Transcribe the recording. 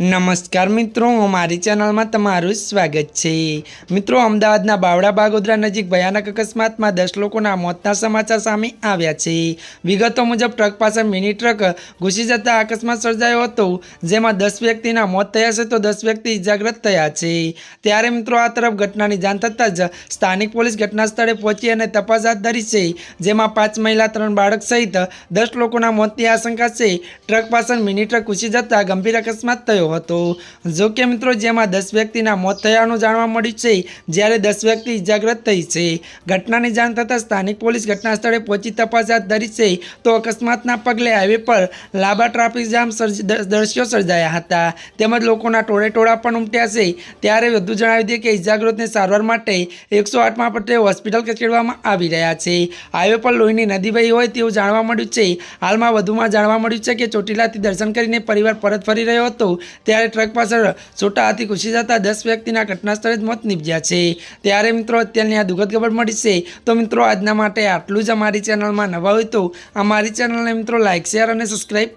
નમસ્કાર મિત્રો, અમારી ચેનલમાં તમારું સ્વાગત છે। મિત્રો, અમદાવાદના બાવળા બાગોદરા નજીક ભયાનક અકસ્માતમાં 10 લોકોના મોતના સમાચાર સામે આવ્યા છે। વિગતો મુજબ ટ્રક પાછળ મિની ટ્રક ઘૂસી જતા અકસ્માત સર્જાયો હતો, જેમાં 10 વ્યક્તિના મોત થયા છે તો 10 વ્યક્તિ ઇજાગ્રસ્ત થયા છે। ત્યારે મિત્રો, આ તરફ ઘટનાની જાણ થતાં જ સ્થાનિક પોલીસ ઘટના સ્થળે પહોંચી અને તપાસ હાથ ધરી છે, જેમાં 5 મહિલા 3 બાળક સહિત 10 લોકોના મોતની આશંકા છે। ટ્રક પાછળ મિની ટ્રક ઘૂસી જતા ગંભીર અકસ્માત થયો હતો। જો કે મિત્રો, જેમાં 10 વ્યક્તિના મોત થયાનું જાણવા મળ્યું છે, જ્યારે 10 વ્યક્તિ ઇજાગ્રસ્ત થઈ છે। ઘટનાની જાણ થતાં સ્થાનિક પોલીસ ઘટના સ્થળે પહોંચી તપાસ હાથ ધરી છે, તો અકસ્માતના પગલે હાઈવે પર લાંબા ટ્રાફિક જામ દ્રશ્યો સર્જાયા હતા, તેમજ લોકોના ટોળેટોળા પણ ઉમટ્યા છે। ત્યારે વધુ જણાવી દઈએ કે ઇજાગ્રસ્તને સારવાર માટે 108માં પટેલ હોસ્પિટલ ખસેડવામાં આવી રહ્યા છે। હાઈવે પર લોહીની નદી વહી હોય તેવું જાણવા મળ્યું છે। હાલમાં વધુમાં જાણવા મળ્યું છે કે ચોટીલાથી દર્શન કરીને પરિવાર પરત ફરી રહ્યો હતો, ત્યારે ટ્રક પાછળ છોટા હાથી ઘૂસી જતા 10 વ્યક્તિના ઘટના સ્થળે જ મોત નીપજ્યા છે। ત્યારે મિત્રો, અત્યારની આ દુઃખદ ખબર મળી છે। તો મિત્રો, આજના માટે આટલું જ। અમારી ચેનલમાં નવા હોય તો અમારી ચેનલને મિત્રો લાઇક, શેર અને સબસ્ક્રાઈબ